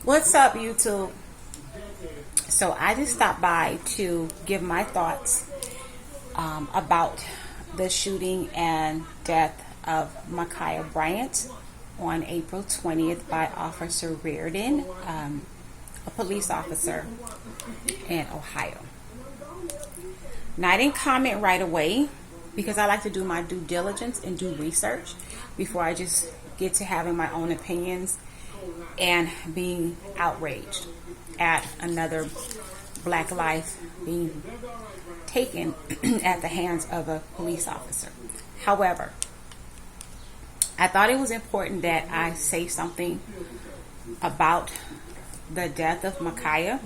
What's up, YouTube? So I just stopped by to give my thoughts about the shooting and death of Ma'Khia Bryant on April 20th by Officer Reardon, a police officer in Ohio. Now, I didn't comment right away because I like to do my due diligence and do research before I just get to having my own opinions and being outraged at another black life being taken at the hands of a police officer. However, I thought it was important that I say something about the death of Ma'Khia.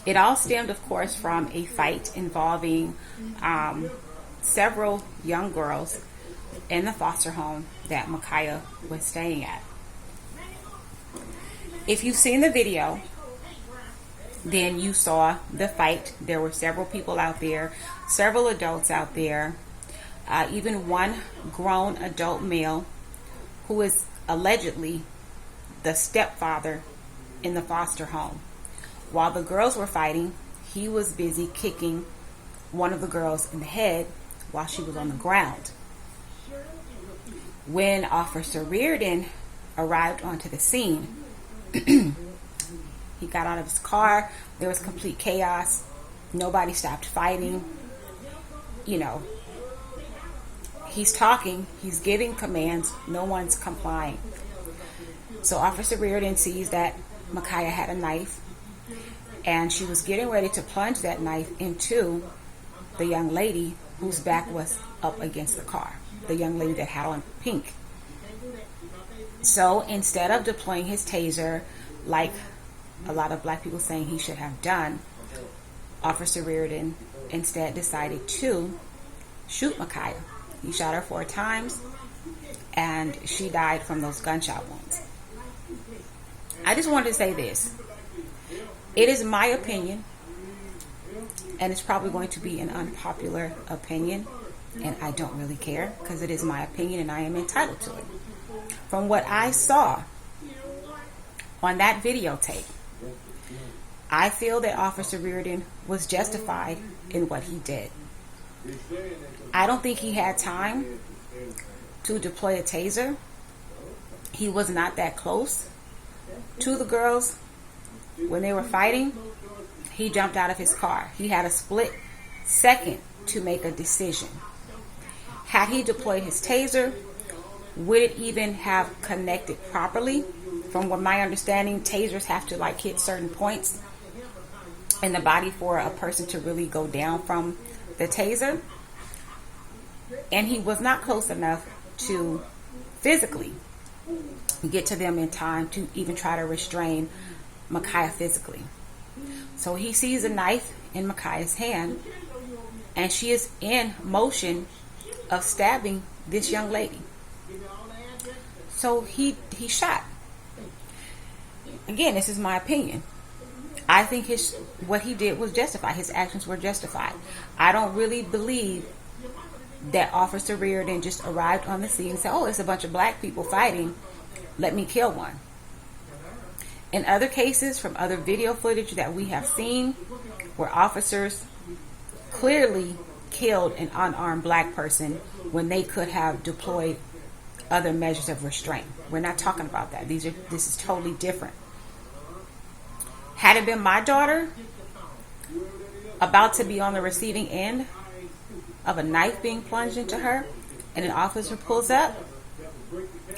It all stemmed, of course, from a fight involving several young girls in the foster home that Ma'Khia was staying at. If you've seen the video, then you saw the fight. There were several people out there, several adults out there, even one grown adult male who is allegedly the stepfather in the foster home. While the girls were fighting, he was busy kicking one of the girls in the head while she was on the ground. When Officer Reardon arrived onto the scene, he got out of his car. There was complete chaos. Nobody stopped fighting. You know, he's talking, he's giving commands, no one's complying. So Officer Reardon sees that Ma'Khia had a knife, and she was getting ready to plunge that knife into the young lady whose back was up against the car, the young lady that had on pink. So instead of deploying his taser, like a lot of black people saying he should have done, Officer Reardon instead decided to shoot Ma'Khia. He shot her 4 times, and she died from those gunshot wounds. I just wanted to say this. It is my opinion, and it's probably going to be an unpopular opinion, and I don't really care because it is my opinion and I am entitled to it. From what I saw on that videotape, I feel that Officer Reardon was justified in what he did. I don't think he had time to deploy a taser. He was not that close to the girls. When they were fighting, he jumped out of his car. He had a split second to make a decision. Had he deployed his taser, would it even have connected properly? From what my understanding, tasers have to hit certain points in the body for a person to really go down from the taser. And he was not close enough to physically get to them in time to even try to restrain Ma'Khia physically. So he sees a knife in Ma'Khia's hand, and she is in motion of stabbing this young lady. So he shot. Again, this is my opinion. I think what he did was justified. His actions were justified. I don't really believe that Officer Reardon just arrived on the scene and said, "Oh, it's a bunch of black people fighting. Let me kill one." In other cases, from other video footage that we have seen, where officers clearly killed an unarmed black person when they could have deployed other measures of restraint. We're not talking about that. This is totally different. Had it been my daughter about to be on the receiving end of a knife being plunged into her and an officer pulls up,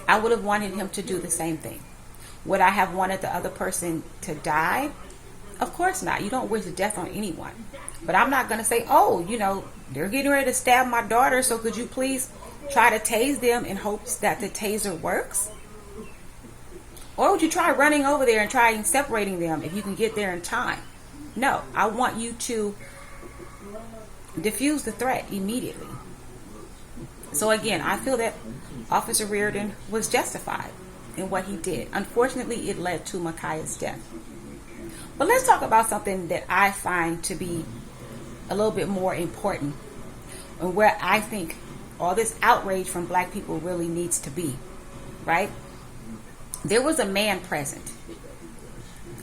I would have wanted him to do the same thing. Would I have wanted the other person to die? Of course not. You don't wish death on anyone. But I'm not going to say, "Oh, they're getting ready to stab my daughter, so could you please try to tase them in hopes that the taser works?" Or would you try running over there and try separating them if you can get there in time? No, I want you to diffuse the threat immediately. So again, I feel that Officer Reardon was justified in what he did. Unfortunately, it led to Ma'Khia's death. But let's talk about something that I find to be a little bit more important, and where I think all this outrage from black people really needs to be, right? There was a man present,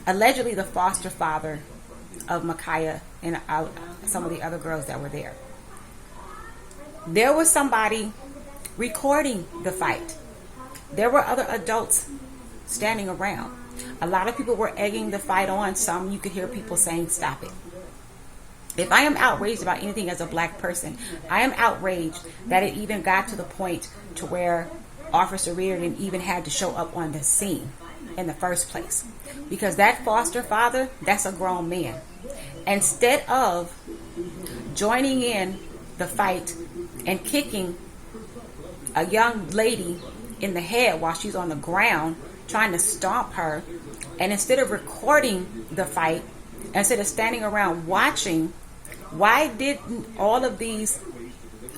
allegedly the foster father of Micaiah and some of the other girls that were there. There was somebody recording the fight. There were other adults standing around. A lot of people were egging the fight on. Some you could hear people saying, "Stop it." If I am outraged about anything as a black person, I am outraged that it even got to the point to where Officer Reardon even had to show up on the scene in the first place. Because that foster father, that's a grown man. Instead of joining in the fight and kicking a young lady in the head while she's on the ground, trying to stomp her, and instead of recording the fight, instead of standing around watching, why didn't all of these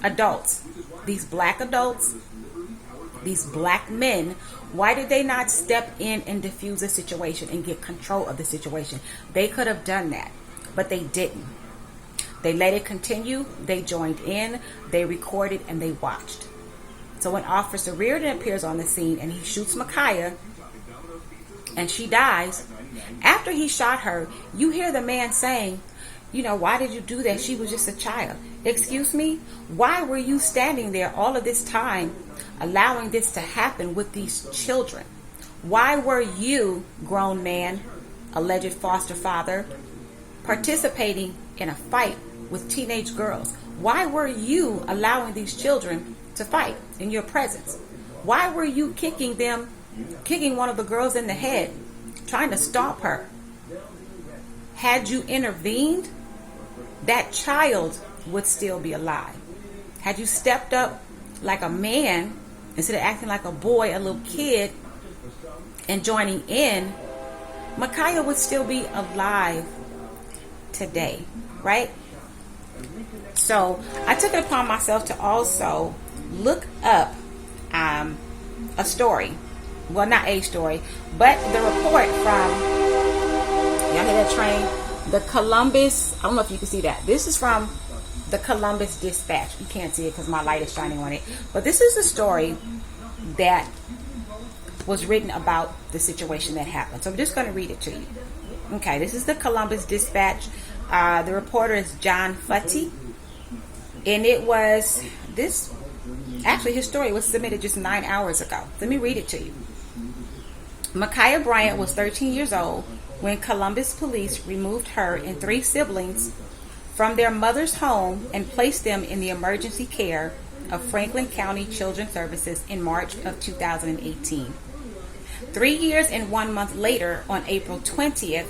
adults, these black adults, these black men, why did they not step in and diffuse the situation and get control of the situation? They could have done that, but they didn't. They let it continue. They joined in, they recorded, and they watched. So when Officer Reardon appears on the scene and he shoots Micaiah and she dies, after he shot her, you hear the man saying, "Why did you do that? She was just a child." Excuse me? Why were you standing there all of this time allowing this to happen with these children? Why were you, grown man, alleged foster father, participating in a fight with teenage girls? Why were you allowing these children to fight in your presence? Why were you kicking one of the girls in the head, trying to stop her? Had you intervened, that child would still be alive. Had you stepped up like a man instead of acting like a boy, a little kid, and joining in, Micaiah would still be alive today, right? So I took it upon myself to also look up a story. Well, not a story, but the report from, y'all hear that train? The Columbus, I don't know if you can see that. This is from the Columbus Dispatch. You can't see it because my light is shining on it. But this is a story that was written about the situation that happened. So I'm just going to read it to you. Okay, this is the Columbus Dispatch. The reporter is John Futty. And his story was submitted just 9 hours ago. Let me read it to you. Micaiah Bryant was 13 years old when Columbus police removed her and 3 siblings from their mother's home and placed them in the emergency care of Franklin County Children's Services in March of 2018. 3 years and 1 month later, on April 20th,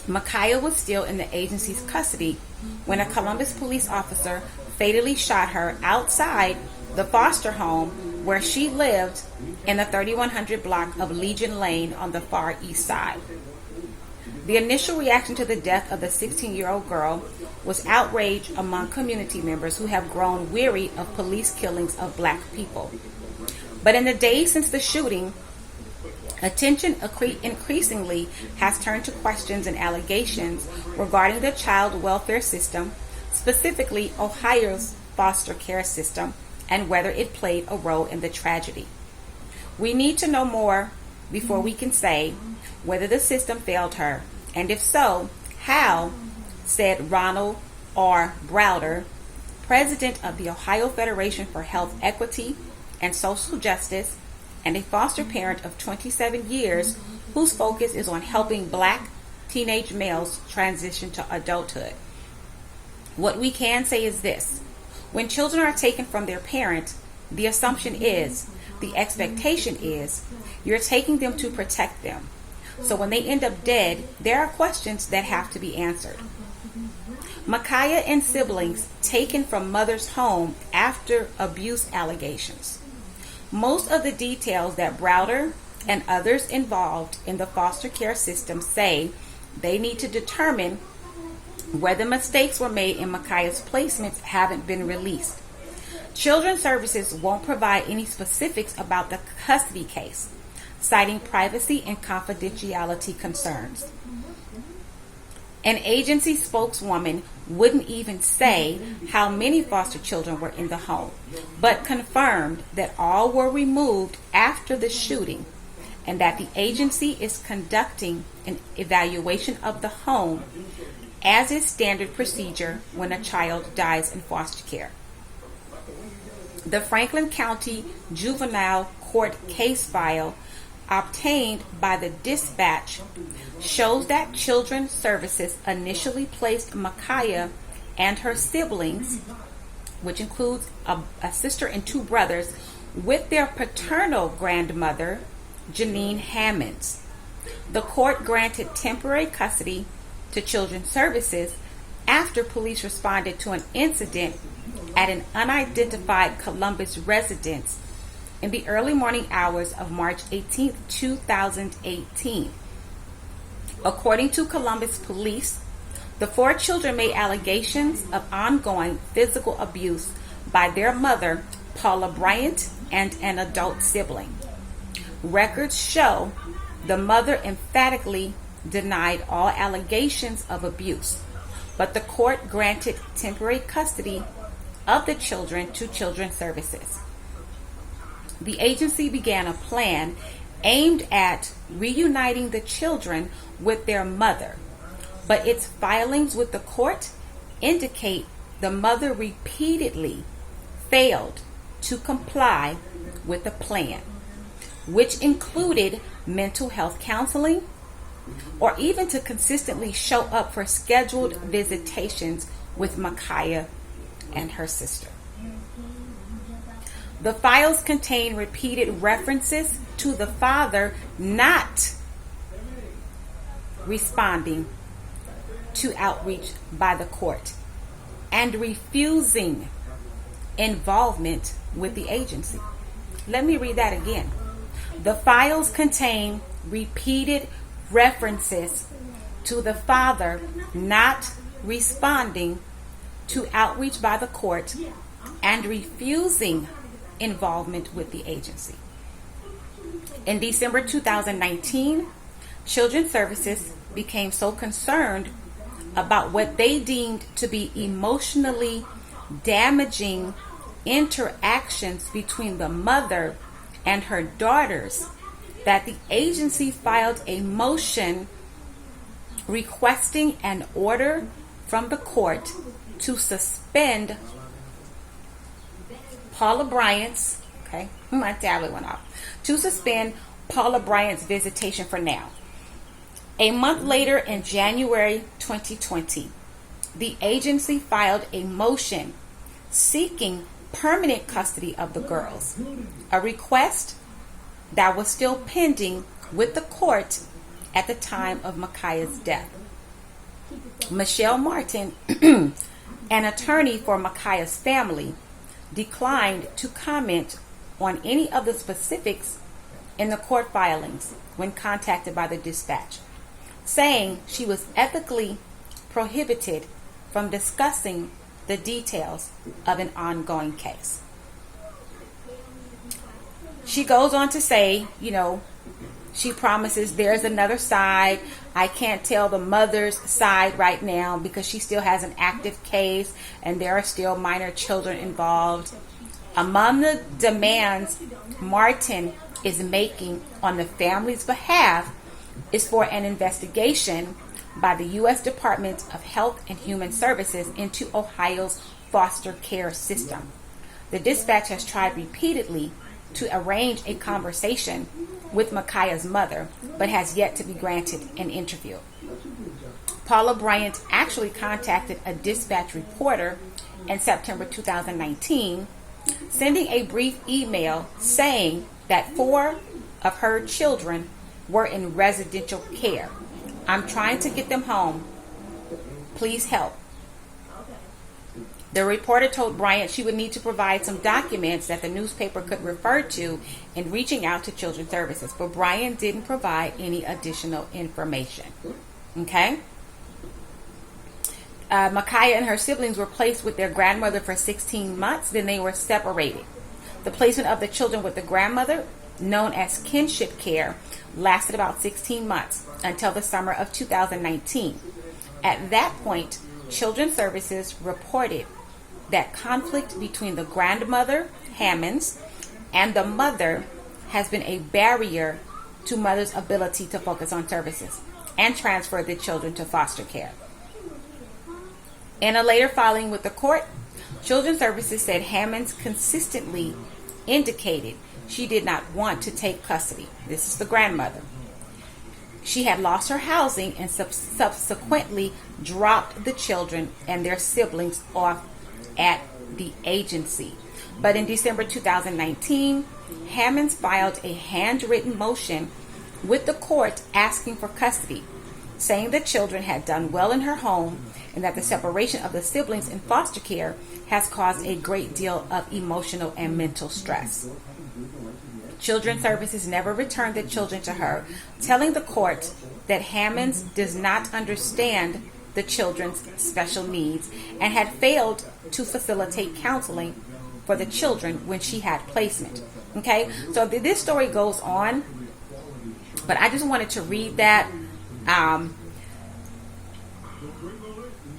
Micaiah was still in the agency's custody when a Columbus police officer fatally shot her outside the foster home where she lived in the 3100 block of Legion Lane on the far east side. The initial reaction to the death of the 16-year-old girl was outrage among community members who have grown weary of police killings of black people. But in the days since the shooting, attention increasingly has turned to questions and allegations regarding the child welfare system, specifically Ohio's foster care system, and whether it played a role in the tragedy. We need to know more before we can say whether the system failed her, and if so, how, said Ronald R. Browder, president of the Ohio Federation for Health Equity and Social Justice, and a foster parent of 27 years whose focus is on helping black teenage males transition to adulthood. What we can say is this: when children are taken from their parent, the assumption is, the expectation is, you're taking them to protect them. So when they end up dead, there are questions that have to be answered. Micaiah and siblings taken from mother's home after abuse allegations. Most of the details that Browder and others involved in the foster care system say they need to determine whether mistakes were made in Micaiah's placements haven't been released. Children's Services won't provide any specifics about the custody case, citing privacy and confidentiality concerns. An agency spokeswoman wouldn't even say how many foster children were in the home, but confirmed that all were removed after the shooting and that the agency is conducting an evaluation of the home as is standard procedure when a child dies in foster care. The Franklin County Juvenile Court case file obtained by the dispatch shows that Children's Services initially placed Micaiah and her siblings, which includes a sister and two brothers, with their paternal grandmother, Janine Hammonds. The court granted temporary custody to Children's Services after police responded to an incident at an unidentified Columbus residence in the early morning hours of March 18, 2018. According to Columbus police, the four children made allegations of ongoing physical abuse by their mother, Paula Bryant, and an adult sibling. Records show the mother emphatically denied all allegations of abuse, but the court granted temporary custody of the children to Children's Services. The agency began a plan aimed at reuniting the children with their mother, but its filings with the court indicate the mother repeatedly failed to comply with the plan, which included mental health counseling or even to consistently show up for scheduled visitations with Micaiah and her sister. The files contain repeated references to the father not responding to outreach by the court and refusing involvement with the agency. Let me read that again. The files contain repeated references to the father not responding to outreach by the court and refusing involvement with the agency. In December 2019, Children's Services became so concerned about what they deemed to be emotionally damaging interactions between the mother and her daughters that the agency filed a motion requesting an order from the court to suspend Paula Bryant's, my tablet went off, to suspend Paula Bryant's visitation for now. A month later, in January 2020, the agency filed a motion seeking permanent custody of the girls, a request that was still pending with the court at the time of Micaiah's death. Michelle Martin, an attorney for Micaiah's family, declined to comment on any of the specifics in the court filings when contacted by the dispatch, saying she was ethically prohibited from discussing the details of an ongoing case. She goes on to say, she promises there's another side. I can't tell the mother's side right now because she still has an active case and there are still minor children involved. Among the demands Martin is making on the family's behalf is for an investigation by the U.S. Department of Health and Human Services into Ohio's foster care system. The dispatch has tried repeatedly to arrange a conversation with Micaiah's mother, but has yet to be granted an interview. Paula Bryant actually contacted a dispatch reporter in September 2019, sending a brief email saying that 4 of her children were in residential care. I'm trying to get them home. Please help. The reporter told Bryant she would need to provide some documents that the newspaper could refer to in reaching out to Children's Services, but Bryant didn't provide any additional information. Okay? Micaiah and her siblings were placed with their grandmother for 16 months, then they were separated. The placement of the children with the grandmother, known as kinship care, lasted about 16 months until the summer of 2019. At that point, Children's Services reported that conflict between the grandmother, Hammonds, and the mother has been a barrier to mother's ability to focus on services and transfer the children to foster care. In a later filing with the court, Children's Services said Hammonds consistently indicated she did not want to take custody. This is the grandmother. She had lost her housing and subsequently dropped the children and their siblings off at the agency. But in December 2019, Hammonds filed a handwritten motion with the court asking for custody, saying the children had done well in her home and that the separation of the siblings in foster care has caused a great deal of emotional and mental stress. Children's Services never returned the children to her, telling the court that Hammonds does not understand the children's special needs and had failed to facilitate counseling for the children when she had placement. Okay, so this story goes on, but I just wanted to read that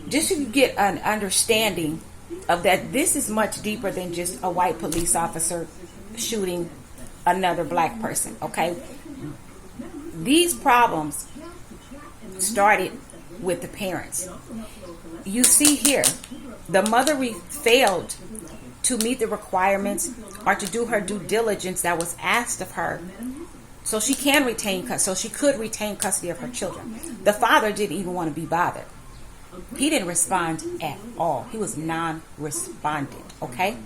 just so you get an understanding of that this is much deeper than just a white police officer shooting another black person. Okay, these problems started with the parents. You see here, the mother failed to meet the requirements or to do her due diligence that was asked of her, so she could retain custody of her children. The father didn't even want to be bothered. He didn't respond at all. He was non-respondent. Okay.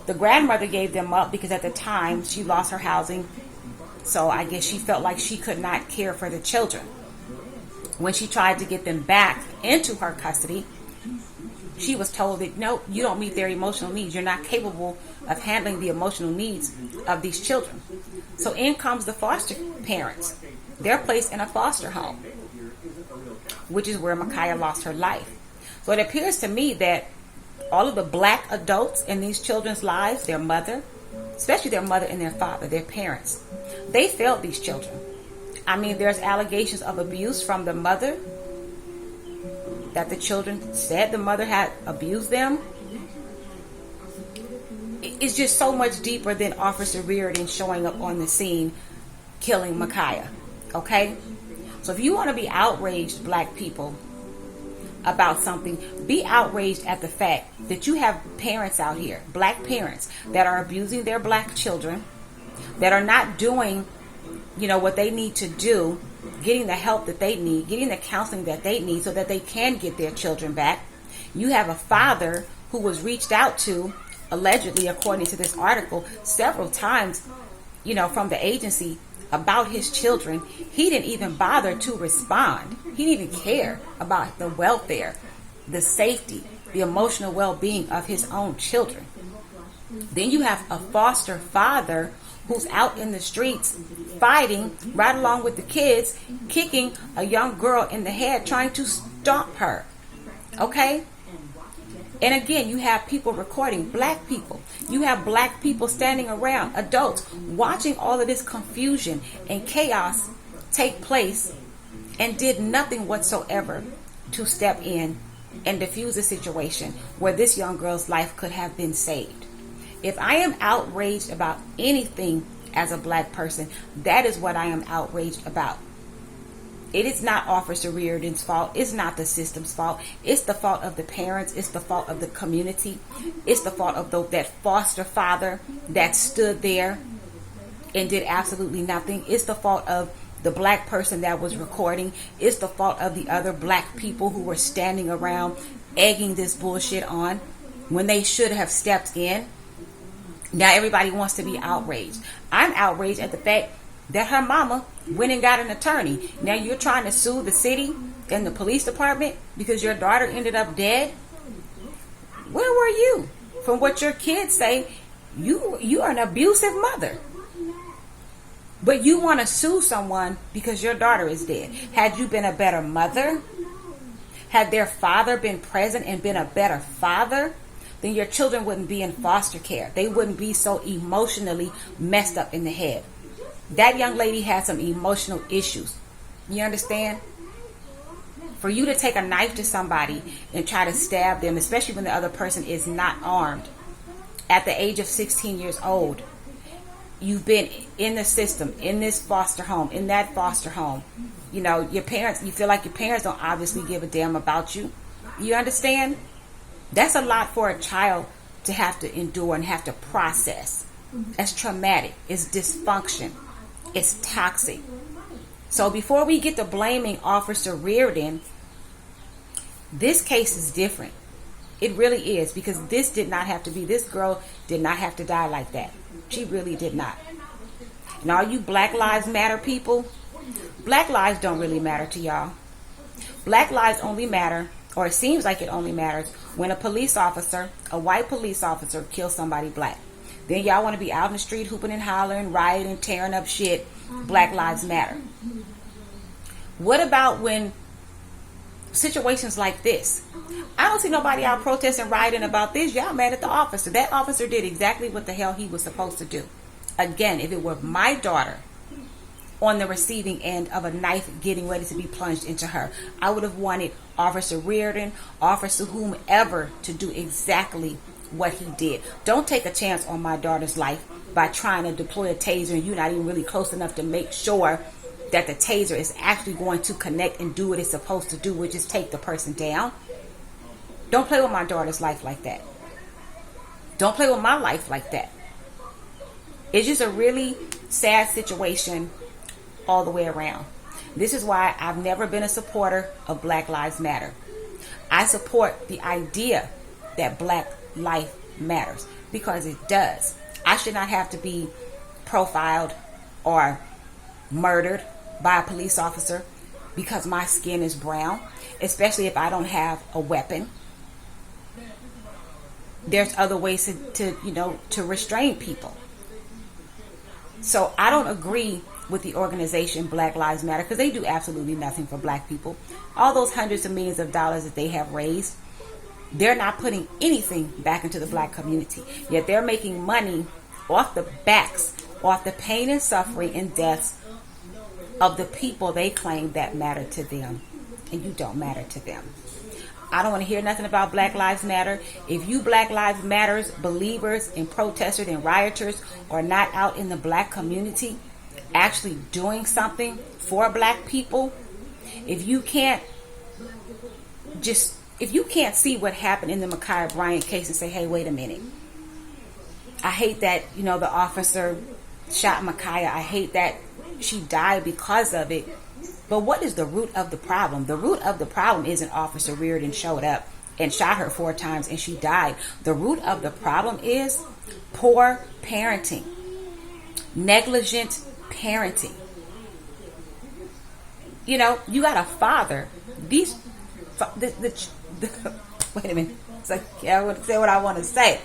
The grandmother gave them up because at the time she lost her housing, so I guess she felt like she could not care for the children. When she tried to get them back into her custody, she was told that no, you don't meet their emotional needs. You're not capable of handling the emotional needs of these children. So in comes the foster parents. They're placed in a foster home, which is where Micaiah lost her life. So it appears to me that all of the black adults in these children's lives, their mother, especially their mother and their father, their parents, they failed these children. I mean, there's allegations of abuse from the mother, that the children said the mother had abused them. It's just so much deeper than Officer Reardon showing up on the scene, killing Micaiah. Okay? So if you want to be outraged, black people, about something, be outraged at the fact that you have parents out here, black parents, that are abusing their black children, that are not doing, what they need to do, getting the help that they need, getting the counseling that they need so that they can get their children back. You have a father who was reached out to, allegedly, according to this article, several times, from the agency about his children. He didn't even bother to respond. He didn't even care about the welfare, the safety, the emotional well-being of his own children. Then you have a foster father who's out in the streets fighting right along with the kids, kicking a young girl in the head, trying to stop her. Okay? And again, you have people recording, black people. You have black people standing around, adults, watching all of this confusion and chaos take place and did nothing whatsoever to step in and diffuse a situation where this young girl's life could have been saved. If I am outraged about anything as a black person, that is what I am outraged about. It is not Officer Reardon's fault. It's not the system's fault. It's the fault of the parents. It's the fault of the community. It's the fault of that foster father that stood there and did absolutely nothing. It's the fault of the black person that was recording. It's the fault of the other black people who were standing around egging this bullshit on when they should have stepped in. Now everybody wants to be outraged. I'm outraged at the fact that her mama went and got an attorney. Now you're trying to sue the city and the police department because your daughter ended up dead? Where were you? From what your kids say, you are an abusive mother. But you want to sue someone because your daughter is dead. Had you been a better mother, had their father been present and been a better father, then your children wouldn't be in foster care. They wouldn't be so emotionally messed up in the head. That young lady had some emotional issues. You understand? For you to take a knife to somebody and try to stab them, especially when the other person is not armed, at the age of 16 years old, You've been in the system, in this foster home, in that foster home. You know, your parents, you feel like your parents don't obviously give a damn about you. You understand? That's a lot for a child to have to endure and have to process. It's traumatic. It's dysfunction. It's toxic. So before we get to blaming Officer Reardon, this case is different. It really is, because this girl did not have to die like that. She really did not. And all you Black Lives Matter people, Black lives don't really matter to y'all. Black lives only matter, or it seems like it only matters, when a police officer, a white police officer, kills somebody black. Then y'all want to be out in the street hooping and hollering, rioting, tearing up shit. Black lives matter. What about when situations like this? I don't see nobody out protesting, rioting about this. Y'all mad at the officer. That officer did exactly what the hell he was supposed to do. Again, if it were my daughter on the receiving end of a knife getting ready to be plunged into her, I would have wanted Officer Reardon, Officer whomever, to do exactly what he did. Don't take a chance on my daughter's life by trying to deploy a taser and you're not even really close enough to make sure that the taser is actually going to connect and do what it's supposed to do, which is take the person down. Don't play with my daughter's life like that. Don't play with my life like that. It's just a really sad situation all the way around. This is why I've never been a supporter of Black Lives Matter. I support the idea that Black life matters, because it does. I should not have to be profiled or murdered by a police officer because my skin is brown, especially if I don't have a weapon. There's other ways to restrain people. So I don't agree with the organization Black Lives Matter, because they do absolutely nothing for black people. All those hundreds of millions of dollars that they have raised, they're not putting anything back into the black community. Yet they're making money off the backs, off the pain and suffering and deaths of the people they claim that matter to them. And you don't matter to them. I don't want to hear nothing about Black Lives Matter. If you Black Lives Matters believers and protesters and rioters are not out in the black community actually doing something for black people, if you can't see what happened in the Ma'Khia Bryant case and say, hey, wait a minute, I hate that, the officer shot Ma'Khia. I hate that she died because of it. But what is the root of the problem? The root of the problem isn't Officer Reardon showed up and shot her 4 times and she died. The root of the problem is poor parenting, negligent parenting. You got a father. Wait a minute. It's like, I want to say what I want to say.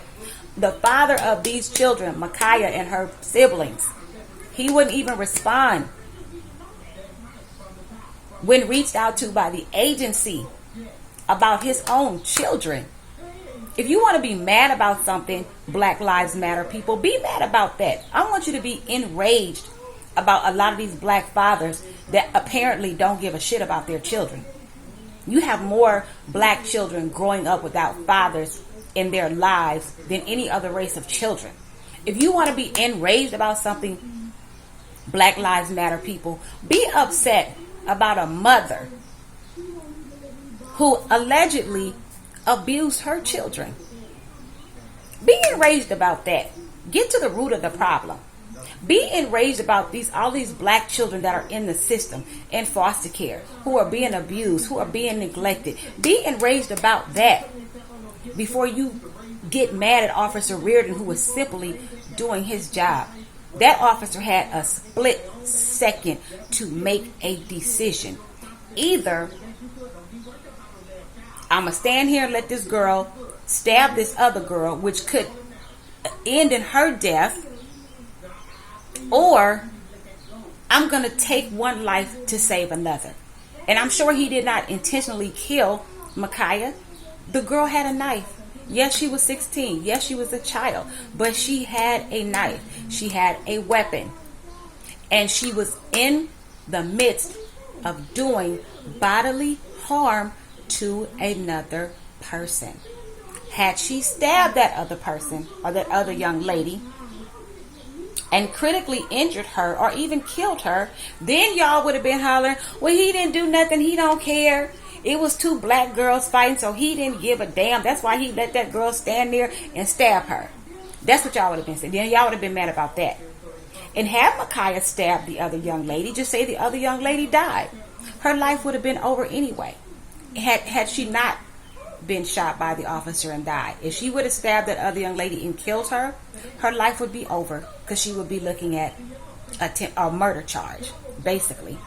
The father of these children, Ma'Khia and her siblings, he wouldn't even respond when reached out to by the agency about his own children. If you want to be mad about something, Black Lives Matter people, be mad about that. I want you to be enraged about a lot of these black fathers that apparently don't give a shit about their children. You have more black children growing up without fathers in their lives than any other race of children. If you want to be enraged about something, Black Lives Matter people, be upset about a mother who allegedly abused her children. Be enraged about that. Get to the root of the problem. Be enraged about all these black children that are in the system, in foster care, who are being abused, who are being neglected. Be enraged about that before you get mad at Officer Reardon, who was simply doing his job. That officer had a split second to make a decision. Either I'm going to stand here and let this girl stab this other girl, which could end in her death, or I'm going to take one life to save another. And I'm sure he did not intentionally kill Ma'Khia. The girl had a knife. Yes, she was 16. Yes, she was a child. But she had a knife. She had a weapon. And she was in the midst of doing bodily harm to another person. Had she stabbed that other person or that other young lady, and critically injured her or even killed her, then y'all would have been hollering, well, he didn't do nothing, he don't care. It was two black girls fighting, so he didn't give a damn. That's why he let that girl stand there and stab her. That's what y'all would have been saying. Then y'all would have been mad about that. And had Micaiah stabbed the other young lady, just say the other young lady died. Her life would have been over anyway. Had she not been shot by the officer and died. If she would have stabbed that other young lady and killed her, her life would be over because she would be looking at a murder charge, basically.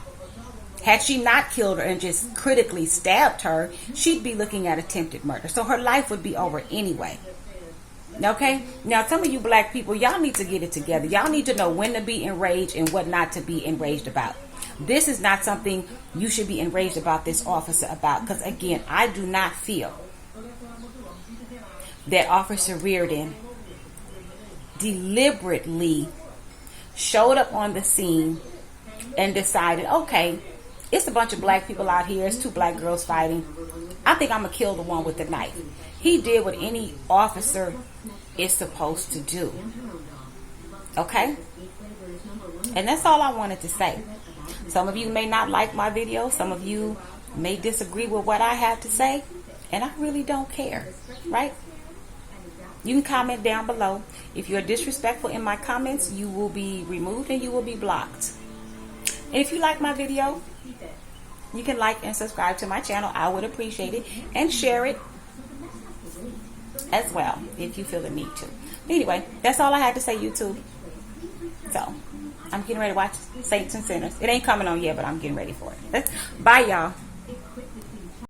Had she not killed her and just critically stabbed her, she'd be looking at attempted murder. So her life would be over anyway. Okay? Now, some of you black people, y'all need to get it together. Y'all need to know when to be enraged and what not to be enraged about. This is not something you should be enraged about this officer about. Because, again, I do not feel that Officer Reardon deliberately showed up on the scene and decided, okay, it's a bunch of black people out here. It's two black girls fighting. I think I'm going to kill the one with the knife. He did what any officer is supposed to do. Okay? And that's all I wanted to say. Some of you may not like my video. Some of you may disagree with what I have to say. And I really don't care. Right? You can comment down below. If you're disrespectful in my comments, you will be removed and you will be blocked. And if you like my video, you can like and subscribe to my channel. I would appreciate it. And share it as well if you feel the need to. Anyway, that's all I had to say, YouTube. So, I'm getting ready to watch Saints and Sinners. It ain't coming on yet, but I'm getting ready for it. Bye, y'all.